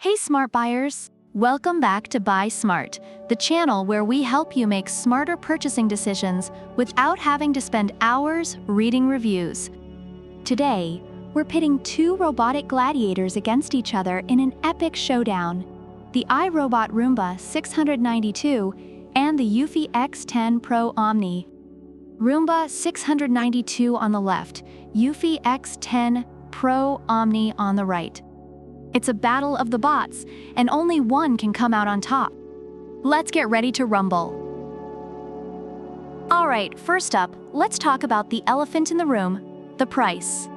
Hey smart buyers! Welcome back to Buy Smart, the channel where we help you make smarter purchasing decisions without having to spend hours reading reviews. Today, we're pitting two robotic gladiators against each other in an epic showdown: the iRobot Roomba 692 and the eufy X10 Pro Omni. Roomba 692 on the left, eufy X10 Pro Omni on the right. It's a battle of the bots, and only one can come out on top. Let's get ready to rumble. Alright, first up, let's talk about the elephant in the room, the price.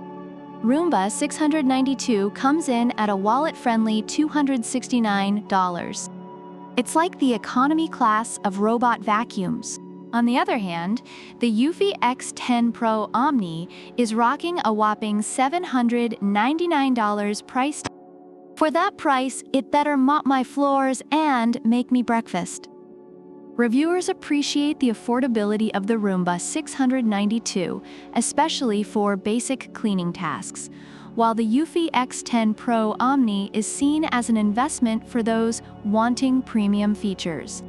Roomba 692 comes in at a wallet-friendly $269. It's like the economy class of robot vacuums. On the other hand, the eufy X10 Pro Omni is rocking a whopping $799 price. For that price, it better mop my floors and make me breakfast. Reviewers appreciate the affordability of the Roomba 692, especially for basic cleaning tasks, while the eufy X10 Pro Omni is seen as an investment for those wanting premium features.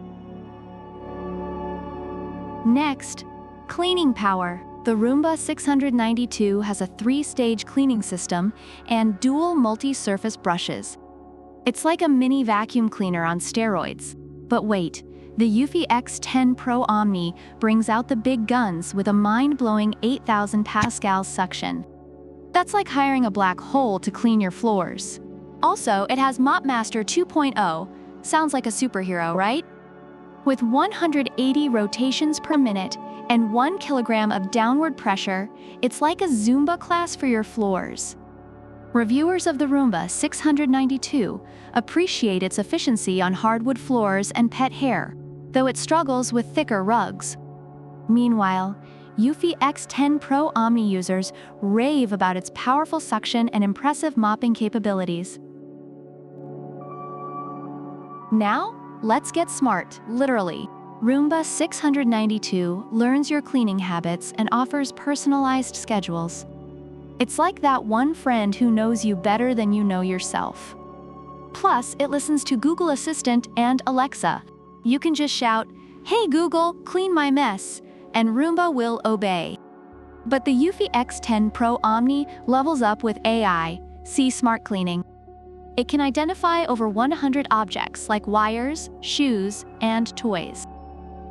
Next, cleaning power. The Roomba 692 has a 3-stage cleaning system and dual multi-surface brushes. It's like a mini vacuum cleaner on steroids. But wait, the eufy X10 Pro Omni brings out the big guns with a mind-blowing 8,000 pascal suction. That's like hiring a black hole to clean your floors. Also, it has MopMaster 2.0. Sounds like a superhero, right? With 180 rotations per minute and 1 kilogram of downward pressure, it's like a Zumba class for your floors. Reviewers of the Roomba 692 appreciate its efficiency on hardwood floors and pet hair, though it struggles with thicker rugs. Meanwhile, eufy X10 Pro Omni users rave about its powerful suction and impressive mopping capabilities. Now, let's get smart, literally. Roomba 692 learns your cleaning habits and offers personalized schedules. It's like that one friend who knows you better than you know yourself. Plus, it listens to Google Assistant and Alexa. You can just shout, "Hey Google, clean my mess," and Roomba will obey. But the eufy X10 Pro Omni levels up with AI, see smart cleaning. It can identify over 100 objects like wires, shoes, and toys.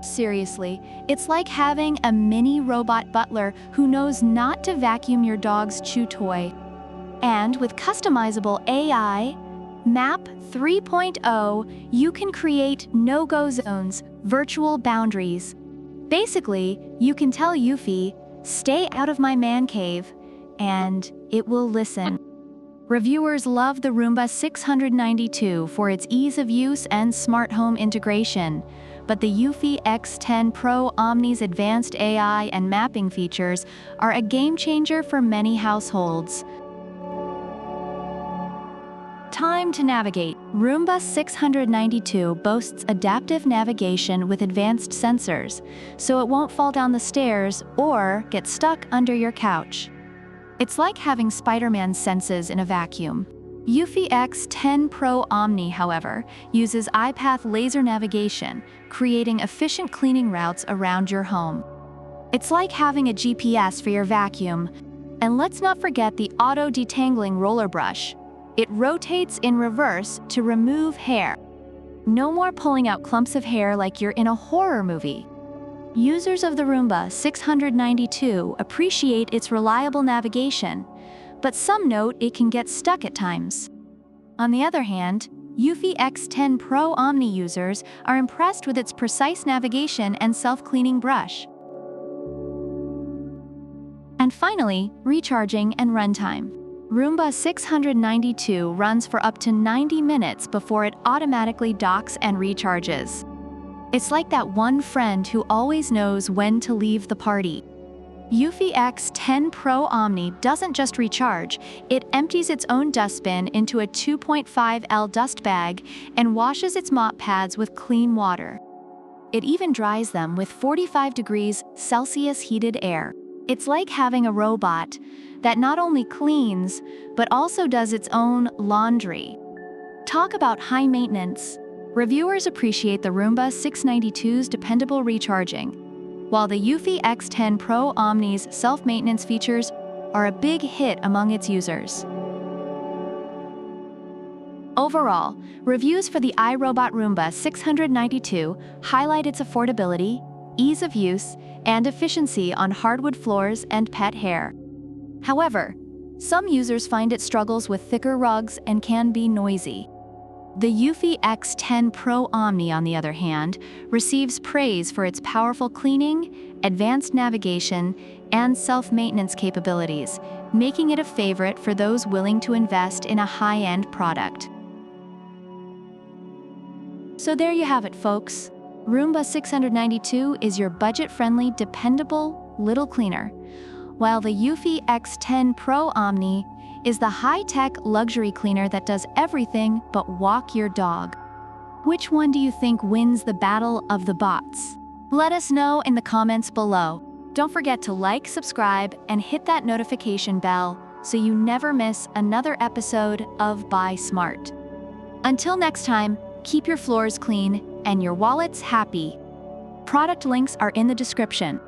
Seriously, it's like having a mini robot butler who knows not to vacuum your dog's chew toy. And with customizable AI, Map 3.0, you can create no-go zones, virtual boundaries. Basically, you can tell eufy, "Stay out of my man cave," and it will listen. Reviewers love the Roomba 692 for its ease of use and smart home integration, but the eufy X10 Pro Omni's advanced AI and mapping features are a game-changer for many households. Time to navigate. Roomba 692 boasts adaptive navigation with advanced sensors, so it won't fall down the stairs or get stuck under your couch. It's like having Spider-Man's senses in a vacuum. eufy X10 Pro Omni, however, uses iPath laser navigation, creating efficient cleaning routes around your home. It's like having a GPS for your vacuum. And let's not forget the auto-detangling roller brush. It rotates in reverse to remove hair. No more pulling out clumps of hair like you're in a horror movie. Users of the Roomba 692 appreciate its reliable navigation, but some note it can get stuck at times. On the other hand, eufy X10 Pro Omni users are impressed with its precise navigation and self-cleaning brush. And finally, recharging and runtime. Roomba 692 runs for up to 90 minutes before it automatically docks and recharges. It's like that one friend who always knows when to leave the party. eufy X10 Pro Omni doesn't just recharge, it empties its own dustbin into a 2.5L dust bag and washes its mop pads with clean water. It even dries them with 45 degrees Celsius heated air. It's like having a robot that not only cleans, but also does its own laundry. Talk about high maintenance. Reviewers appreciate the Roomba 692's dependable recharging, while the eufy X10 Pro Omni's self-maintenance features are a big hit among its users. Overall, reviews for the iRobot Roomba 692 highlight its affordability, ease of use, and efficiency on hardwood floors and pet hair. However, some users find it struggles with thicker rugs and can be noisy. The eufy X10 Pro Omni, on the other hand, receives praise for its powerful cleaning, advanced navigation, and self-maintenance capabilities, making it a favorite for those willing to invest in a high-end product. So there you have it, folks. Roomba 692 is your budget-friendly, dependable little cleaner, while the eufy X10 Pro Omni is the high-tech luxury cleaner that does everything but walk your dog. Which one do you think wins the battle of the bots? Let us know in the comments below. Don't forget to like, subscribe, and hit that notification bell so you never miss another episode of Buy Smart. Until next time, keep your floors clean and your wallets happy. Product links are in the description.